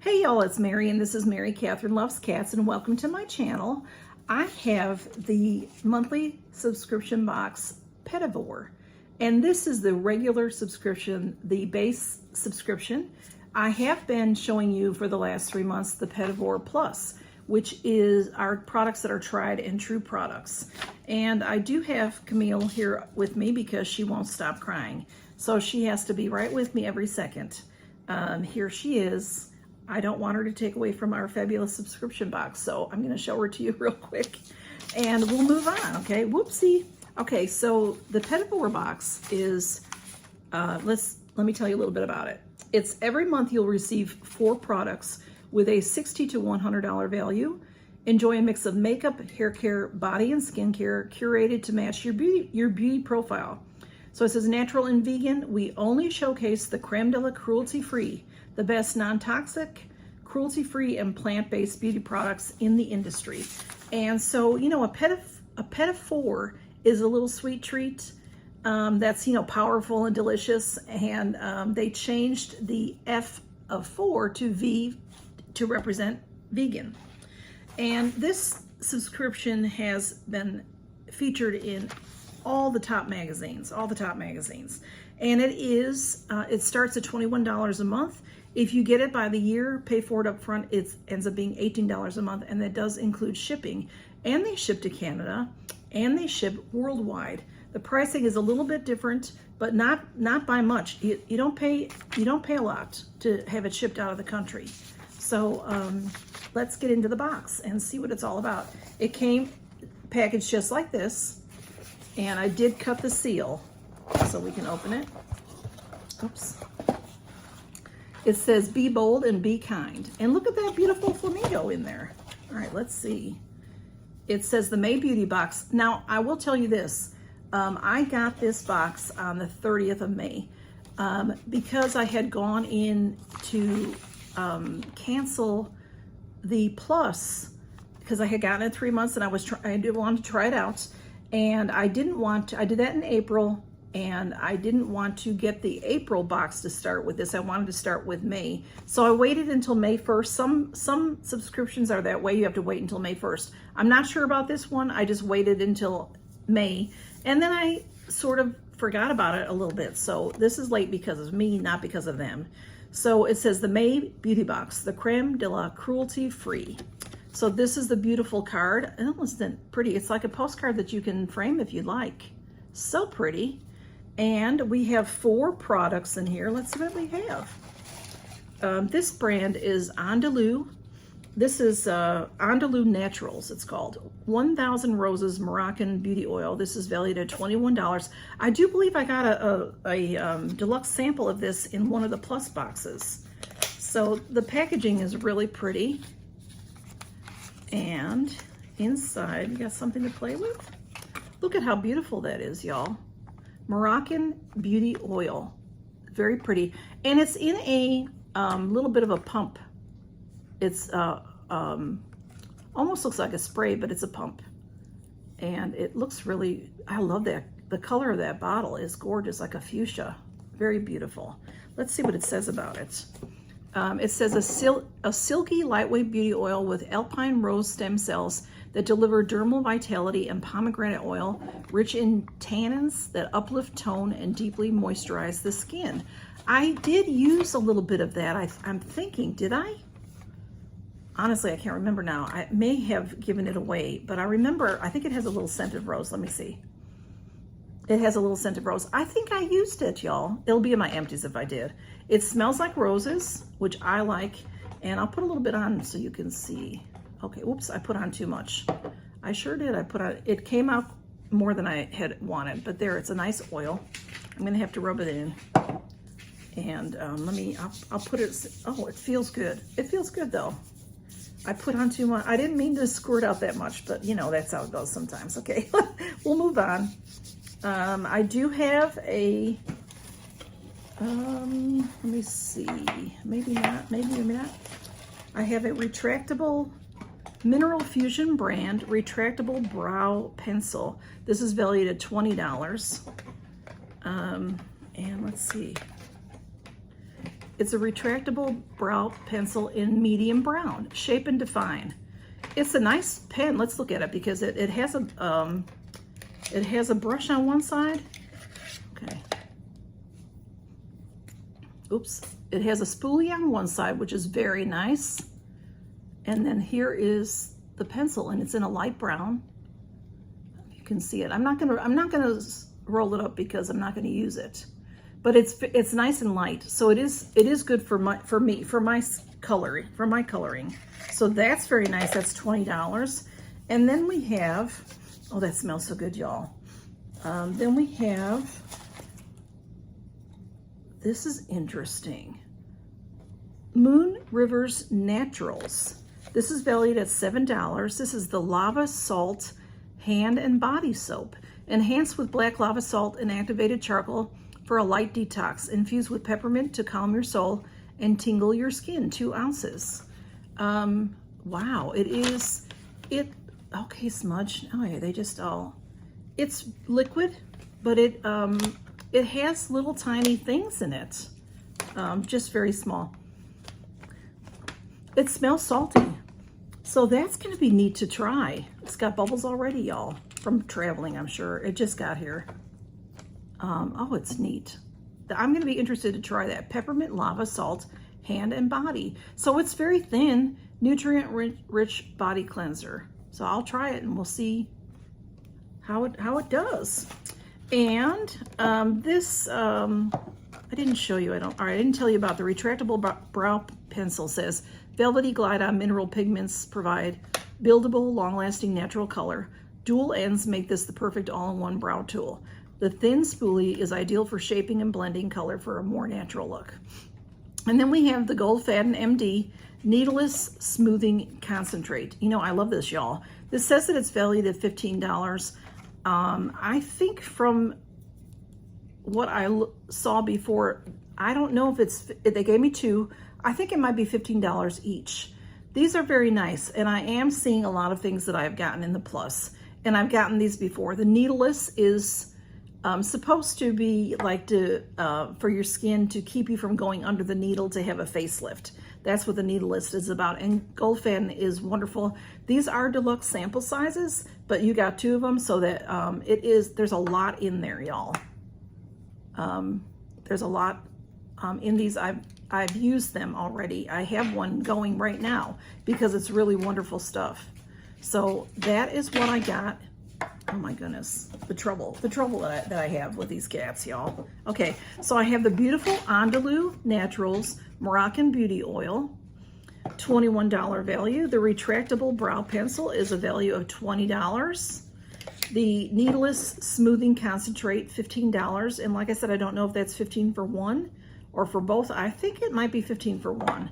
Hey y'all, it's Mary and this is Mary Catherine Loves Cats and welcome to my channel. I have the monthly subscription box Petit Vour, and this is the regular subscription, the base subscription. I have been showing you for the last 3 months the Petit Vour Plus, which is our products that are tried and true products. And I do have Camille here with me because she won't stop crying. So she has to be right with me every second. Here she is. I don't want her to take away from our fabulous subscription box, so I'm gonna show her to you real quick and we'll move on, okay? Whoopsie. Okay, so the Petit Vour box is, let me tell you a little bit about it. It's every month you'll receive 4 products with a $60 to $100 value. Enjoy a mix of makeup, hair care, body and skincare curated to match your beauty profile. So it says natural and vegan. We only showcase the creme de la cruelty-free, the best non-toxic, cruelty-free, and plant-based beauty products in the industry. And so, you know, a Petit Vour is a little sweet treat that's, you know, powerful and delicious. And they changed the F of 4 to V to represent vegan. And this subscription has been featured in all the top magazines, And it is, it starts at $21 a month. If you get it by the year, pay for it up front, it ends up being $18 a month, and that does include shipping. And they ship to Canada, and they ship worldwide. The pricing is a little bit different, but not by much. You don't pay a lot to have it shipped out of the country. So let's get into the box and see what it's all about. It came packaged just like this, and I did cut the seal so we can open it. Oops. It says, be bold and be kind. And look at that beautiful flamingo in there. All right, let's see. It says the May Beauty Box. Now, I will tell you this. I got this box on the 30th of May because I had gone in to cancel the Plus because I had gotten it 3 months and I did want to try it out. And I didn't want to, I did that in April, and I didn't want to get the April box to start with this. I wanted to start with May. So I waited until May 1st. Some subscriptions are that way. You have to wait until May 1st. I'm not sure about this one. I just waited until May. And then I sort of forgot about it a little bit. So this is late because of me, not because of them. So it says the May Beauty Box, the creme de la cruelty free. So this is the beautiful card. It almost isn't pretty. It's like a postcard that you can frame if you like. So pretty. And we have 4 products in here. Let's see what we have. This brand is Andalou. This is Andalou Naturals, it's called. 1000 Roses Moroccan Beauty Oil. This is valued at $21. I do believe I got a deluxe sample of this in one of the Plus boxes. So the packaging is really pretty. And inside, you got something to play with. Look at how beautiful that is, y'all. Moroccan Beauty Oil. Very pretty. And it's in a little bit of a pump. It's almost looks like a spray, but it's a pump. And it looks really, I love that. The color of that bottle is gorgeous, like a fuchsia. Very beautiful. Let's see what it says about it. It says a silky, lightweight beauty oil with alpine rose stem cells that deliver dermal vitality and pomegranate oil, rich in tannins that uplift tone and deeply moisturize the skin. I did use a little bit of that. I'm thinking, did I? Honestly, I can't remember now. I may have given it away, but I remember, I think it has a little scent of rose. Let me see. It has a little scent of rose. I think I used it, y'all. It'll be in my empties if I did. It smells like roses, which I like, and I'll put a little bit on so you can see. Okay, whoops, I put on too much. I sure did. I put on, it came out more than I had wanted, but there, it's a nice oil. I'm gonna have to rub it in. And I'll put it, oh, it feels good. It feels good though. I put on too much. I didn't mean to squirt out that much, but you know, that's how it goes sometimes. Okay, we'll move on. I do have a, let me see, maybe not, maybe not. I have a retractable Mineral Fusion brand retractable brow pencil. This is valued at $20. And let's see. It's a retractable brow pencil in medium brown, shape and define. It's a nice pen. Let's look at it because it has a brush on one side. Okay. Oops. It has a spoolie on one side, which is very nice. And then here is the pencil, and it's in a light brown. You can see it. I'm not gonna roll it up because I'm not gonna use it. But it's nice and light, so it is good for my coloring. So that's very nice. That's $20. And then we have, oh, that smells so good, y'all. Then we have, this is interesting. Moon Rivers Naturals. This is valued at $7. This is the lava salt hand and body soap, enhanced with black lava salt and activated charcoal for a light detox, infused with peppermint to calm your soul and tingle your skin, 2 ounces. Wow, okay, smudge. Oh yeah, they just all, it's liquid, but it has little tiny things in it, just very small. It smells salty, so that's gonna be neat to try. It's got bubbles already, y'all, from traveling, I'm sure. It just got here. Oh, it's neat. I'm gonna be interested to try that. Peppermint lava salt hand and body. So it's very thin, nutrient-rich body cleanser. So I'll try it and we'll see how it does. And this, I didn't show you, I didn't tell you about the retractable brow pencil. Says, velvety glide on mineral pigments provide buildable, long-lasting natural color. Dual ends make this the perfect all-in-one brow tool. The thin spoolie is ideal for shaping and blending color for a more natural look. And then we have the Goldfaden MD Needleless Smoothing Concentrate. You know, I love this, y'all. This says that it's valued at $15. I think from what I saw before, I don't know if they gave me 2. I think it might be $15 each. These are very nice, and I am seeing a lot of things that I've gotten in the plus, and I've gotten these before. The Needleless is supposed to be like for your skin, to keep you from going under the needle, to have a facelift. That's what the Needleless is about. And Goldfaden is wonderful. These are deluxe sample sizes, but you got 2 of them, so that there's a lot in there, y'all. There's a lot in these. I've used them already. I have one going right now because it's really wonderful stuff. So that is what I got. Oh my goodness, the trouble that I have with these cats, y'all. Okay, so I have the beautiful Andalou Naturals Moroccan Beauty Oil, $21 value. The retractable brow pencil is a value of $20. The Needleless Smoothing Concentrate, $15. And like I said, I don't know if that's 15 for 1 or for both. I think it might be 15 for 1.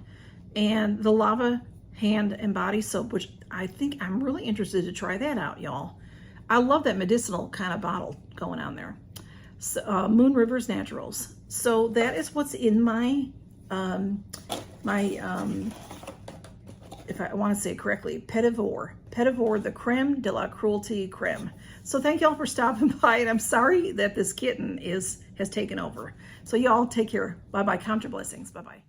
And the Lava Hand and Body Soap, which I think I'm really interested to try that out, y'all. I love that medicinal kind of bottle going on there. So, Moon Rivers Naturals. So that is what's in my, if I want to say it correctly, Petit Vour, the Creme de la Cruelty Creme. So thank y'all for stopping by, and I'm sorry that this kitten has taken over. So y'all take care. Bye-bye. Count your blessings. Bye-bye.